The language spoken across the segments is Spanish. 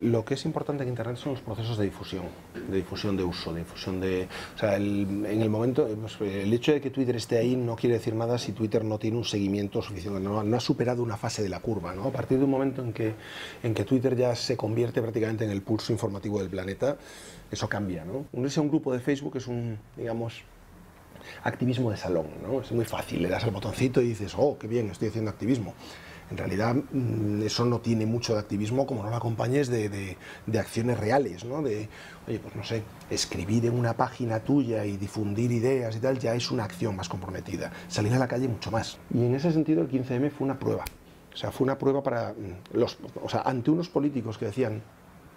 Lo que es importante en Internet son los procesos de difusión de uso, de difusión de... O sea, en el momento, pues, el hecho de que Twitter esté ahí no quiere decir nada si Twitter no tiene un seguimiento suficiente, no ha superado una fase de la curva, ¿no? A partir de un momento en que Twitter ya se convierte prácticamente en el pulso informativo del planeta, eso cambia, ¿no? Unirse a un grupo de Facebook es un, digamos, activismo de salón, ¿no? Es muy fácil, le das al botoncito y dices, oh, qué bien, estoy haciendo activismo. En realidad eso no tiene mucho de activismo como no lo acompañes de acciones reales, ¿no? De, oye, pues no sé, escribir en una página tuya y difundir ideas y tal, ya es una acción más comprometida. Salir a la calle mucho más. Y en ese sentido el 15M fue una prueba. O sea, fue una prueba para ante unos políticos que decían,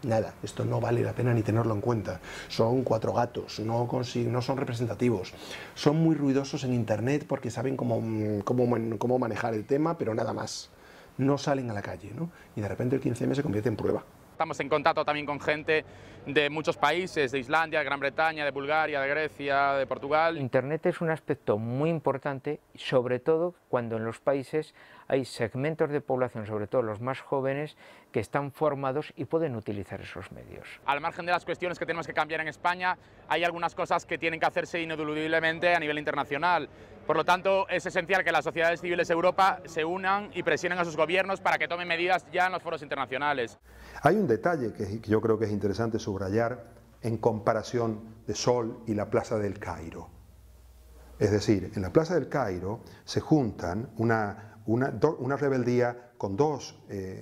nada, esto no vale la pena ni tenerlo en cuenta. Son cuatro gatos, no son representativos. Son muy ruidosos en Internet porque saben cómo manejar el tema, pero nada más. No salen a la calle, ¿no? Y de repente el 15M se convierte en prueba. Estamos en contacto también con gente de muchos países, de Islandia, de Gran Bretaña, de Bulgaria, de Grecia, de Portugal. Internet es un aspecto muy importante, sobre todo cuando en los países hay segmentos de población, sobre todo los más jóvenes, que están formados y pueden utilizar esos medios. Al margen de las cuestiones que tenemos que cambiar en España, hay algunas cosas que tienen que hacerse ineludiblemente a nivel internacional. Por lo tanto, es esencial que las sociedades civiles de Europa se unan y presionen a sus gobiernos para que tomen medidas ya en los foros internacionales. Hay un detalle que yo creo que es interesante subrayar en comparación de Sol y la Plaza del Cairo. Es decir, en la Plaza del Cairo se juntan una rebeldía con dos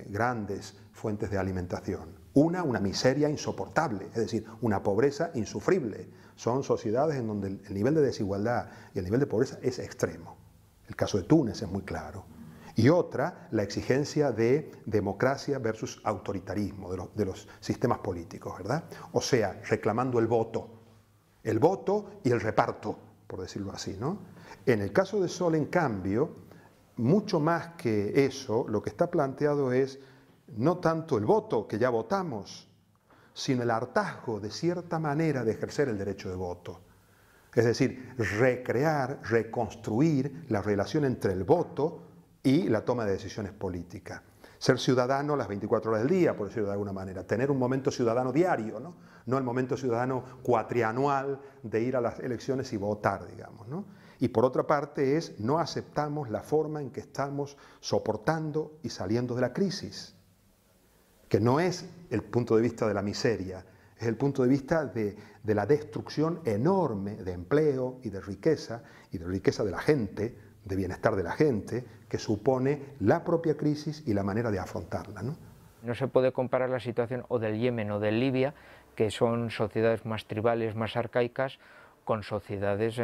grandes fuentes de alimentación. Una miseria insoportable, es decir, una pobreza insufrible. Son sociedades en donde el nivel de desigualdad y el nivel de pobreza es extremo. El caso de Túnez es muy claro. Y otra, la exigencia de democracia versus autoritarismo de los sistemas políticos, ¿verdad? O sea, reclamando el voto y el reparto, por decirlo así, ¿no? En el caso de Sol, en cambio, mucho más que eso, lo que está planteado es no tanto el voto, que ya votamos, sino el hartazgo de cierta manera de ejercer el derecho de voto. Es decir, recrear, reconstruir la relación entre el voto y la toma de decisiones políticas. Ser ciudadano las 24 horas del día, por decirlo de alguna manera. Tener un momento ciudadano diario, ¿no? No el momento ciudadano cuatrianual de ir a las elecciones y votar, digamos, ¿no? Y por otra parte no aceptamos la forma en que estamos soportando y saliendo de la crisis, que no es el punto de vista de la miseria, es el punto de vista de la destrucción enorme de empleo y de riqueza de la gente, de bienestar de la gente, que supone la propia crisis y la manera de afrontarla, ¿no? No se puede comparar la situación o del Yemen o de Libia, que son sociedades más tribales, más arcaicas, con sociedades,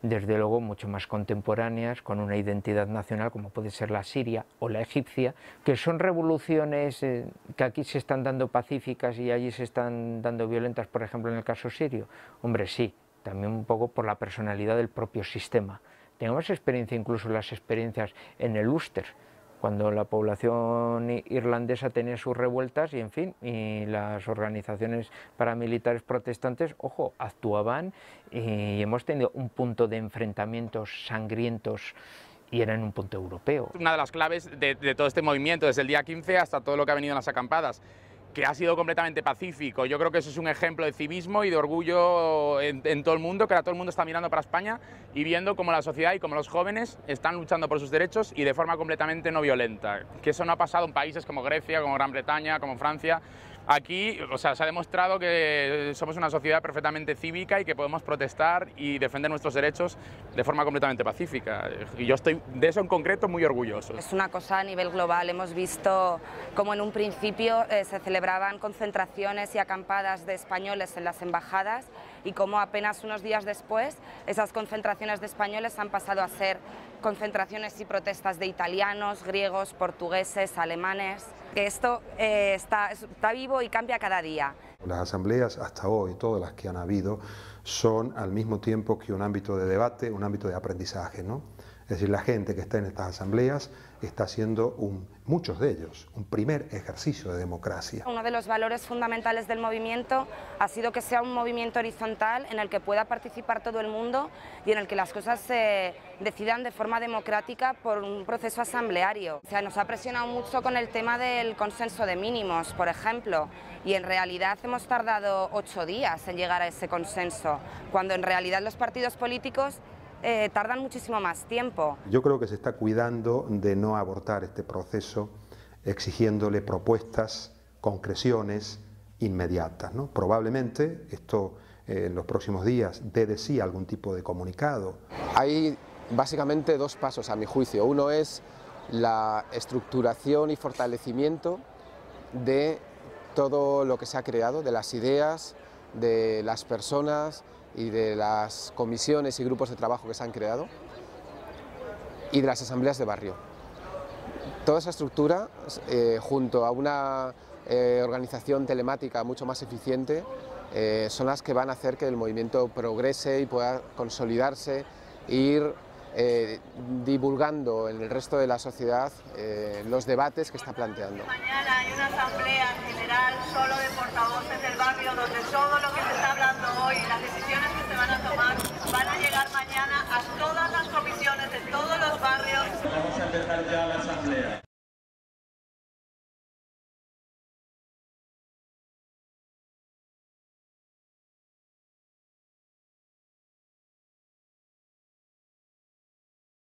desde luego, mucho más contemporáneas, con una identidad nacional, como puede ser la siria o la egipcia, que son revoluciones que aquí se están dando pacíficas y allí se están dando violentas, por ejemplo, en el caso sirio. Hombre, sí, también un poco por la personalidad del propio sistema. Tenemos experiencia, incluso las experiencias en el Ulster, cuando la población irlandesa tenía sus revueltas y, en fin, y las organizaciones paramilitares protestantes, ojo, actuaban y hemos tenido un punto de enfrentamientos sangrientos y era en un punto europeo. Una de las claves de todo este movimiento, desde el día 15 hasta todo lo que ha venido en las acampadas, que ha sido completamente pacífico. Yo creo que eso es un ejemplo de civismo y de orgullo en todo el mundo, que ahora todo el mundo está mirando para España y viendo cómo la sociedad y cómo los jóvenes están luchando por sus derechos y de forma completamente no violenta. Que eso no ha pasado en países como Grecia, como Gran Bretaña, como Francia. Aquí, o sea, se ha demostrado que somos una sociedad perfectamente cívica y que podemos protestar y defender nuestros derechos de forma completamente pacífica. Y yo estoy de eso en concreto muy orgulloso. Es una cosa a nivel global. Hemos visto cómo en un principio se celebraban concentraciones y acampadas de españoles en las embajadas y cómo apenas unos días después esas concentraciones de españoles han pasado a ser concentraciones y protestas de italianos, griegos, portugueses, alemanes. Esto está vivo y cambia cada día. Las asambleas hasta hoy, todas las que han habido, son al mismo tiempo que un ámbito de debate, un ámbito de aprendizaje, ¿no? Es decir, la gente que está en estas asambleas está haciendo, muchos de ellos, un primer ejercicio de democracia. Uno de los valores fundamentales del movimiento ha sido que sea un movimiento horizontal en el que pueda participar todo el mundo y en el que las cosas se decidan de forma democrática por un proceso asambleario. O sea, nos ha presionado mucho con el tema del consenso de mínimos, por ejemplo, y en realidad hemos tardado 8 días en llegar a ese consenso, cuando en realidad los partidos políticos tardan muchísimo más tiempo. Yo creo que se está cuidando de no abortar este proceso exigiéndole propuestas, concreciones inmediatas, ¿no? Probablemente esto en los próximos días dé de sí algún tipo de comunicado. Hay básicamente 2 pasos a mi juicio. Uno es la estructuración y fortalecimiento de todo lo que se ha creado, de las ideas, de las personas y de las comisiones y grupos de trabajo que se han creado y de las asambleas de barrio. Toda esa estructura, junto a una organización telemática mucho más eficiente, son las que van a hacer que el movimiento progrese y pueda consolidarse e ir divulgando en el resto de la sociedad los debates que está planteando. Mañana hay una asamblea general